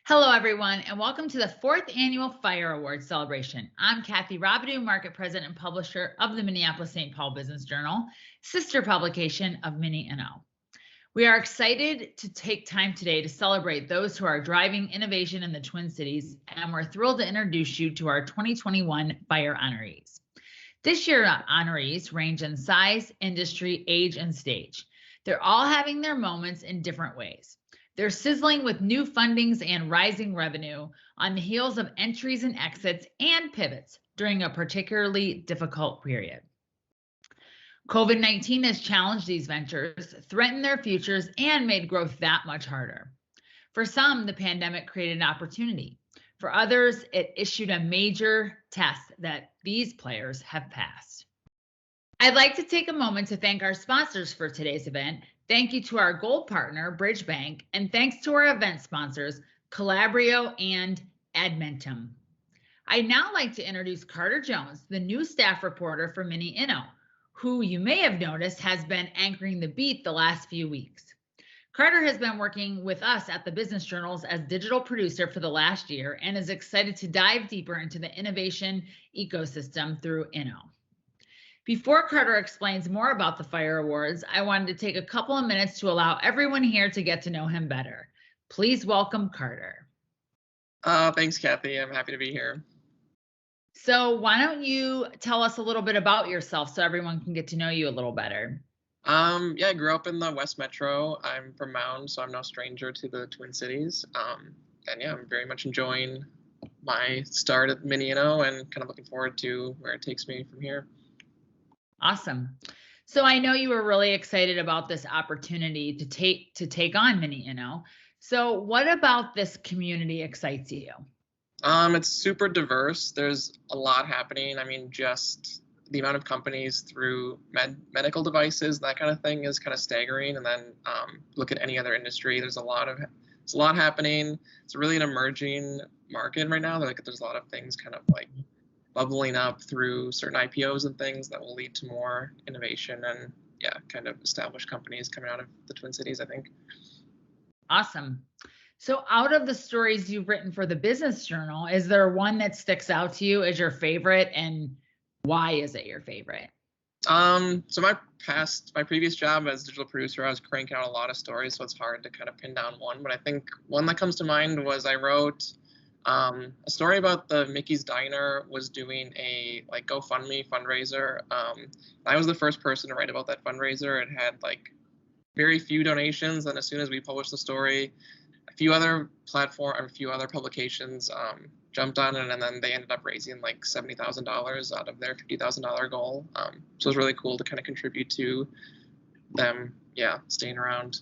Hello, everyone, and welcome to the fourth annual Fire Awards celebration. I'm Kathy Robidoux, Market President and Publisher of the Minneapolis-St. Paul Business Journal, sister publication of Minne Inno. We are excited to take time today to celebrate those who are driving innovation in the Twin Cities, and we're thrilled to introduce you to our 2021 Fire honorees. This year's honorees range in size, industry, age, and stage. They're all having their moments in different ways. They're sizzling with new fundings and rising revenue on the heels of entries and exits and pivots during a particularly difficult period. COVID-19 has challenged these ventures, threatened their futures, and made growth that much harder. For some, the pandemic created an opportunity. For others, it issued a major test that these players have passed. I'd like to take a moment to thank our sponsors for today's event. Thank you to our gold partner, Bridge Bank, and thanks to our event sponsors, Calabrio and Admentum. I'd now like to introduce Carter Jones, the new staff reporter for Minne Inno, who you may have noticed has been anchoring the beat the last few weeks. Carter has been working with us at the Business Journals as digital producer for the last year and is excited to dive deeper into the innovation ecosystem through Inno. Before Carter explains more about the Fire Awards, I wanted to take a couple of minutes to allow everyone here to get to know him better. Please welcome Carter. Thanks, Kathy. I'm happy to be here. So why don't you tell us a little bit about yourself so everyone can get to know you a little better? I grew up in the West Metro. I'm from Mound, so I'm no stranger to the Twin Cities. I'm very much enjoying my start at Minne Inno and kind of looking forward to where it takes me from here. Awesome. So I know you were really excited about this opportunity to take on Minne Inno. So what about this community excites you? It's super diverse. There's a lot happening. I mean, just the amount of companies through medical devices, that kind of thing is kind of staggering. And then look at any other industry. There's a lot happening. It's really an emerging market right now. There's a lot of things kind of like bubbling up through certain IPOs and things that will lead to more innovation and kind of established companies coming out of the Twin Cities, I think. Awesome. So out of the stories you've written for the Business Journal, is there one that sticks out to you as your favorite, and why is it your favorite? So my previous job as digital producer, I was cranking out a lot of stories, so it's hard to kind of pin down one, but I think one that comes to mind was I wrote a story about the Mickey's Diner was doing a GoFundMe fundraiser. I was the first person to write about that fundraiser. It had very few donations, and as soon as we published the story, a few other publications jumped on it, and then they ended up raising $70,000 out of their $50,000 goal. So it was really cool to kind of contribute to them, staying around.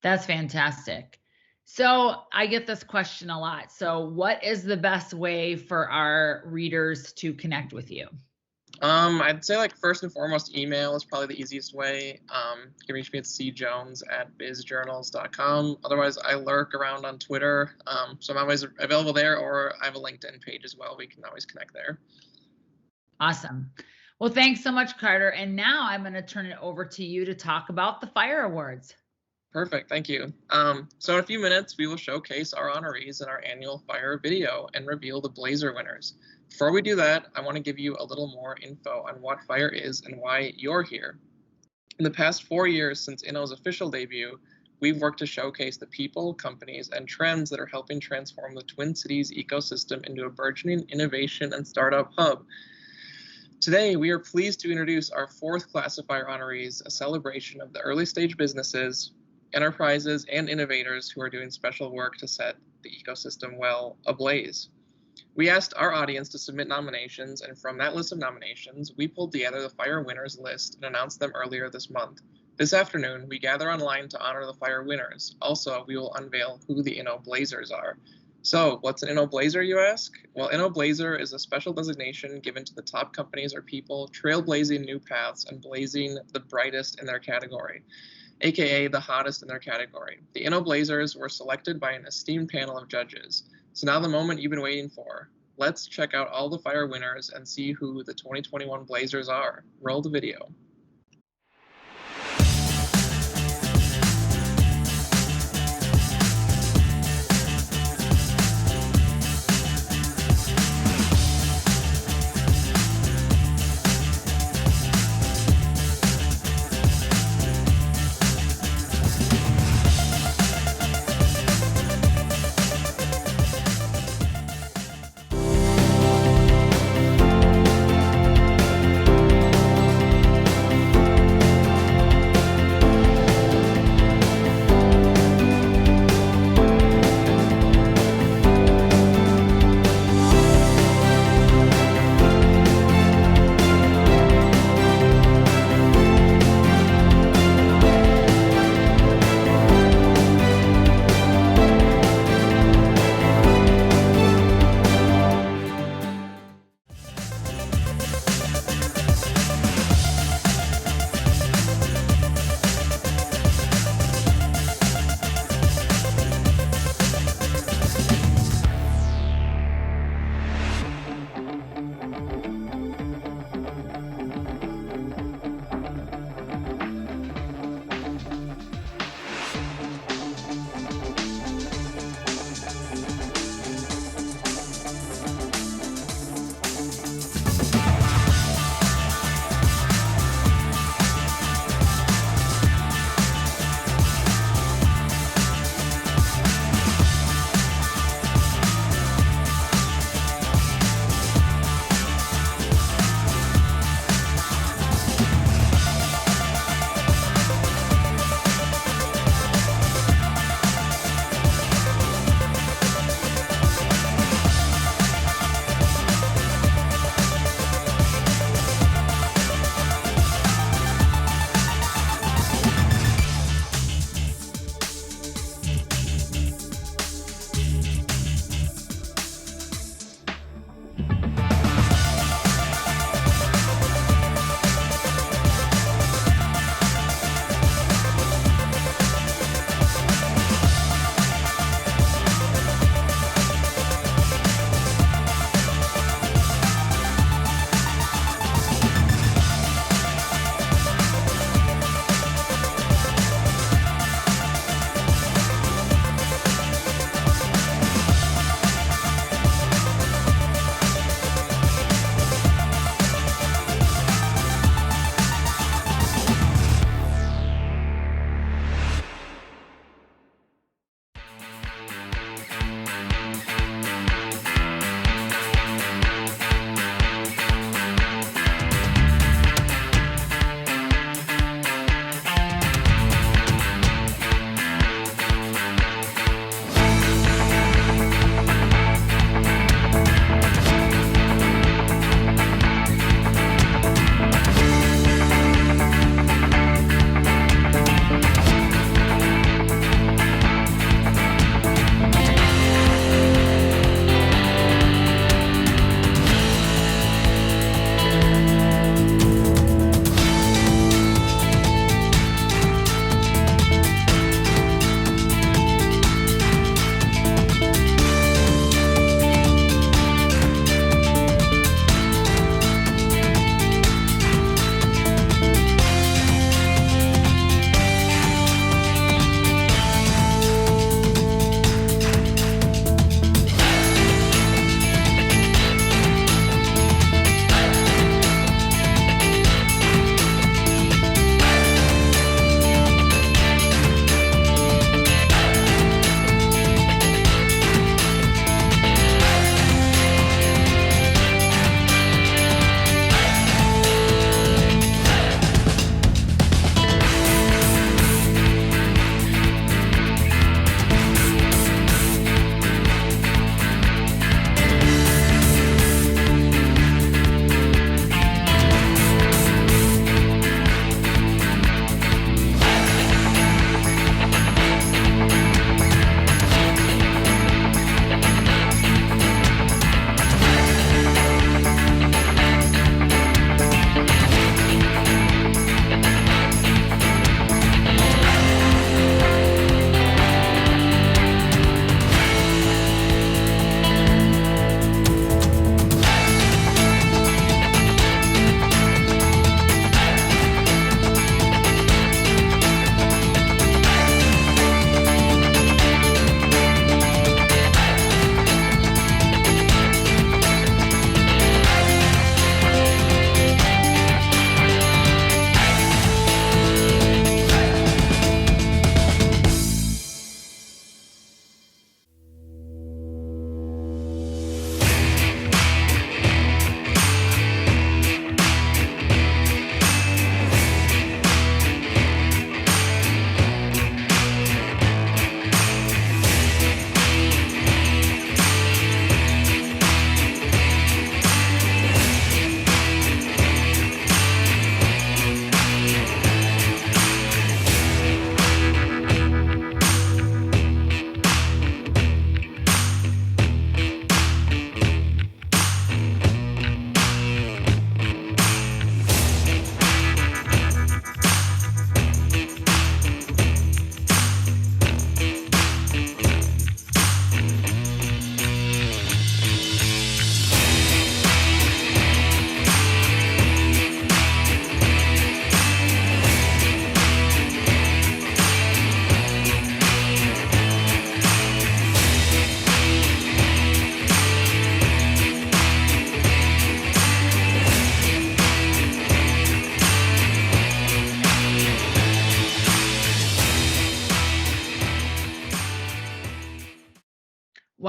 That's fantastic. So I get this question a lot. So what is the best way for our readers to connect with you? I'd say first and foremost, email is probably the easiest way. You can reach me at cjones@bizjournals.com. Otherwise, I lurk around on Twitter. So I'm always available there, or I have a LinkedIn page as well. We can always connect there. Awesome. Well, thanks so much, Carter. And now I'm going to turn it over to you to talk about the Fire Awards. Perfect, thank you. So in a few minutes, we will showcase our honorees in our annual Fire video and reveal the Blazer winners. Before we do that, I want to give you a little more info on what Fire is and why you're here. In the past 4 years since Inno's official debut, we've worked to showcase the people, companies, and trends that are helping transform the Twin Cities ecosystem into a burgeoning innovation and startup hub. Today, we are pleased to introduce our fourth class of Fire honorees, a celebration of the early stage businesses, enterprises, and innovators who are doing special work to set the ecosystem ablaze. We asked our audience to submit nominations, and from that list of nominations, we pulled together the Fire winners list and announced them earlier this month. This afternoon, we gather online to honor the Fire winners. Also, we will unveil who the Inno Blazers are. So, what's an Inno Blazer, you ask? Well, Inno Blazer is a special designation given to the top companies or people trailblazing new paths and blazing the brightest in their category, aka the hottest in their category. The Inno Blazers were selected by an esteemed panel of judges. So now the moment you've been waiting for. Let's check out all the Fire winners and see who the 2021 Blazers are. Roll the video.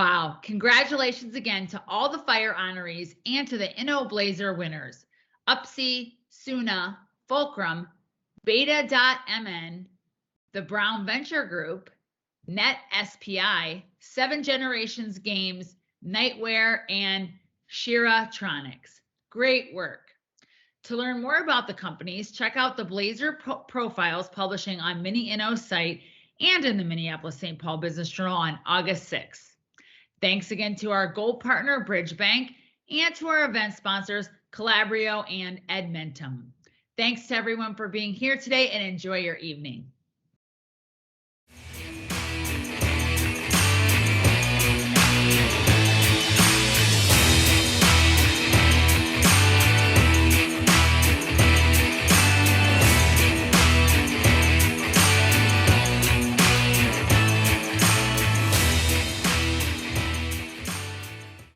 Wow. Congratulations again to all the fire honorees and to the Inno Blazer winners. UPSI, SUNA, Fulcrum, Beta.mn, the Brown Venture Group, Net SPI, Seven Generations Games, Nightwear, and Shiratronics. Great work. To learn more about the companies, check out the Blazer profiles publishing on Minne Inno's site and in the Minneapolis-St. Paul Business Journal on August 6th. Thanks again to our gold partner, Bridge Bank, and to our event sponsors, Calabrio and Edmentum. Thanks to everyone for being here today, and enjoy your evening.